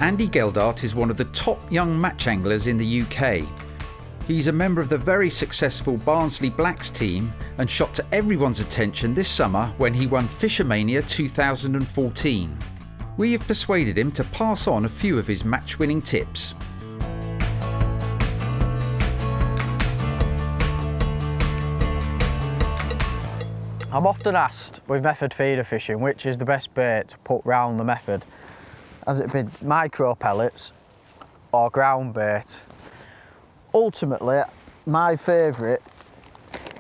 Andy Geldart is one of the top young match anglers in the UK. He's a member of the very successful Barnsley Blacks team and shot to everyone's attention this summer when he won O Mania 2014. We have persuaded him to pass on a few of his match-winning tips. I'm often asked with method feeder fishing which is the best bait to put round the method. Has it been micro pellets or ground bait? Ultimately, my favourite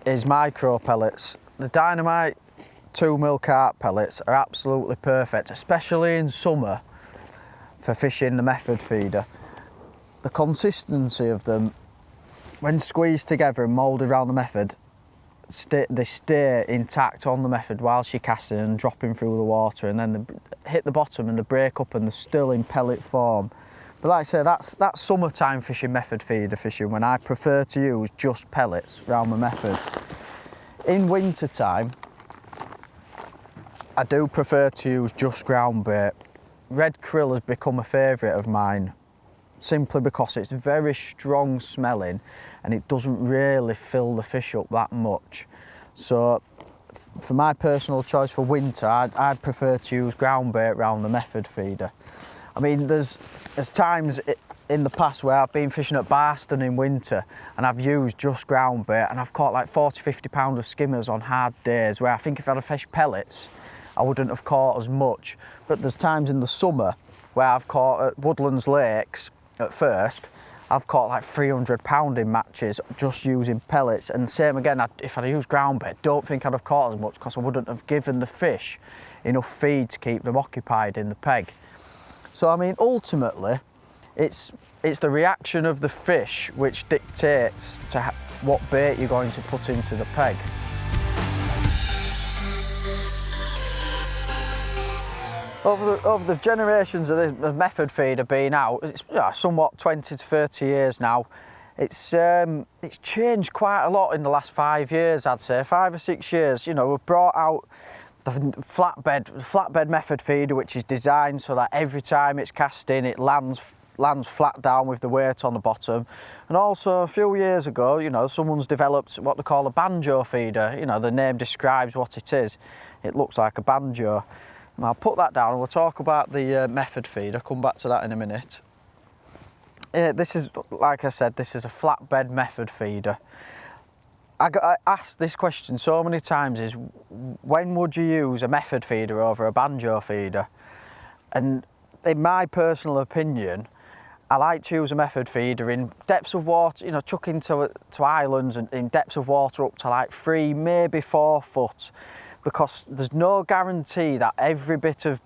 is micro pellets. The Dynamite 2mm carp pellets are absolutely perfect, especially in summer for fishing the method feeder. The consistency of them, when squeezed together and moulded around the method, they stay intact on the method whilst you're casting and dropping through the water, and then they hit the bottom and they break up and they're still in pellet form. But like I say, that's summertime fishing, method feeder fishing, when I prefer to use just pellets around my method. In winter time, I do prefer to use just ground bait. Red krill has become a favourite of mine, simply because it's very strong smelling and it doesn't really fill the fish up that much. So for my personal choice for winter, I'd prefer to use ground bait around the method feeder. I mean, there's times in the past where I've been fishing at Barston in winter and I've used just ground bait and I've caught like 40–50 pound of skimmers on hard days, where I think if I'd have fished pellets I wouldn't have caught as much. But there's times in the summer where I've caught at Woodlands Lakes at Firsk, I've caught like 300 pound in matches just using pellets. And same again, if I'd used ground bait, don't think I'd have caught as much because I wouldn't have given the fish enough feed to keep them occupied in the peg. So I mean, ultimately, it's the reaction of the fish which dictates to what bait you're going to put into the peg. Over the generations of the method feeder being out, it's somewhat 20 to 30 years now. It's changed quite a lot in the last 5 years, I'd say, 5 or 6 years. You know, we've brought out the flatbed method feeder, which is designed so that every time it's casting, it lands flat down with the weight on the bottom. And also a few years ago, you know, someone's developed what they call a banjo feeder. You know, the name describes what it is. It looks like a banjo. I'll put that down and we'll talk about the method feed. I'll come back to that in a minute. This is, like I said, this is a flatbed method feeder. I got asked this question so many times, is when would you use a method feeder over a banjo feeder? And in my personal opinion, I like to use a method feeder in depths of water, you know, chucking to islands and in depths of water up to like 3, maybe 4 foot. Because there's no guarantee that every bit of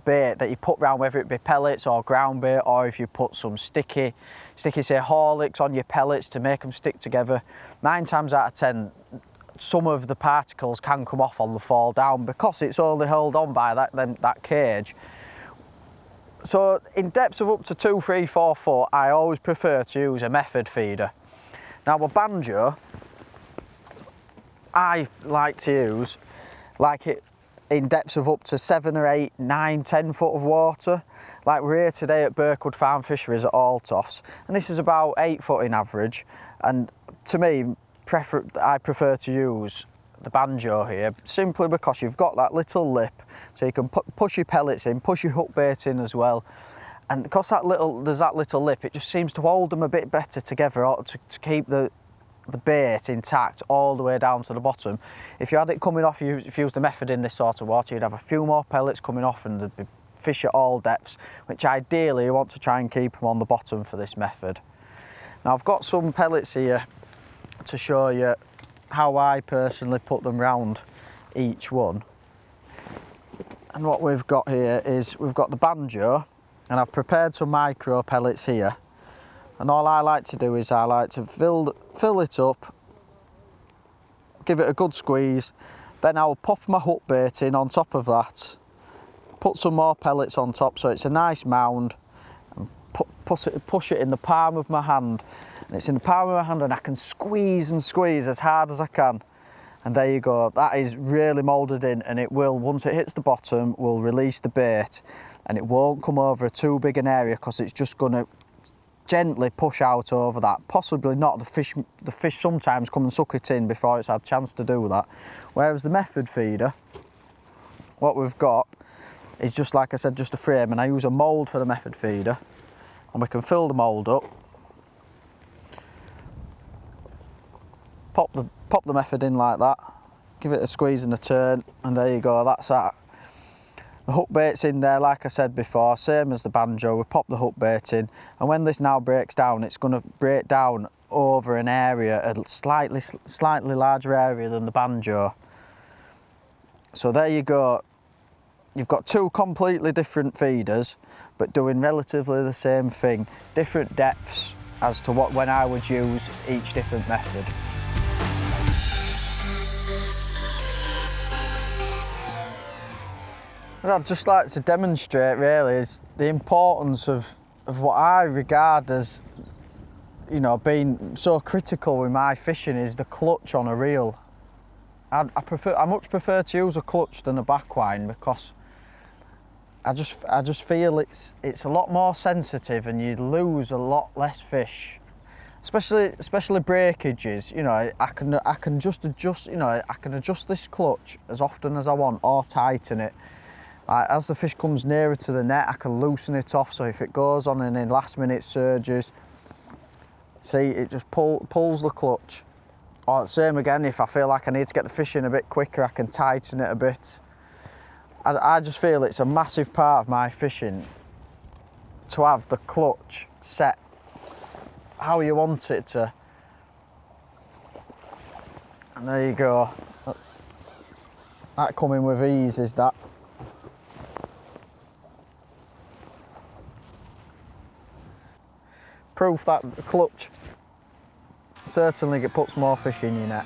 bait that you put round, whether it be pellets or ground bait, or if you put some sticky say Horlicks on your pellets to make them stick together, 9 times out of 10 some of the particles can come off on the fall down because it's only held on by that cage. So in depths of up to 2, 3, 4 foot, I always prefer to use a method feeder. Now a banjo, I like to use like it in depths of up to 7 or 8, 9, 10 foot of water. Like we're here today at Birkwood Farm Fisheries at Altoffs, and this is about 8 foot in average. And to me, I prefer to use the banjo here, simply because you've got that little lip, so you can push your pellets in, push your hook bait in as well. And because there's that little lip, it just seems to hold them a bit better together, or to keep the bait intact all the way down to the bottom. If you had it coming off, if you used the method in this sort of water, you'd have a few more pellets coming off and there'd be fish at all depths, which ideally you want to try and keep them on the bottom for this method. Now I've got some pellets here to show you how I personally put them round each one. And what we've got here is we've got the banjo, and I've prepared some micro pellets here. And all I like to do is I like to fill it up, give it a good squeeze, then I'll pop my hook bait in on top of that, put some more pellets on top so it's a nice mound, and push it in the palm of my hand. And it's in the palm of my hand and I can squeeze and squeeze as hard as I can. And there you go, that is really moulded in, and it will, once it hits the bottom, will release the bait, and it won't come over too big an area because it's just going to gently push out over that. Possibly not, the fish sometimes come and suck it in before it's had a chance to do that. Whereas the method feeder, what we've got is just, like I said, just a frame, and I use a mould for the method feeder, and we can fill the mould up, pop the method in like that, give it a squeeze and a turn, and there you go, that's that. The hook bait's in there, like I said before, same as the banjo. We pop the hook bait in, and when this now breaks down, it's going to break down over an area, a slightly larger area than the banjo. So there you go. You've got two completely different feeders, but doing relatively the same thing, different depths as to when I would use each different method. What I'd just like to demonstrate really is the importance of what I regard as, you know, being so critical with my fishing is the clutch on a reel. I much prefer to use a clutch than a backwind because I just feel it's a lot more sensitive and you lose a lot less fish. Especially breakages, you know, I can just adjust, you know, I can adjust this clutch as often as I want or tighten it. As the fish comes nearer to the net, I can loosen it off, so if it goes on and in last minute surges, see, it just pulls the clutch. Or same again, if I feel like I need to get the fish in a bit quicker, I can tighten it a bit. I just feel it's a massive part of my fishing to have the clutch set how you want it to. And there you go. That coming with ease is that. Proof that the clutch certainly puts more fish in your net.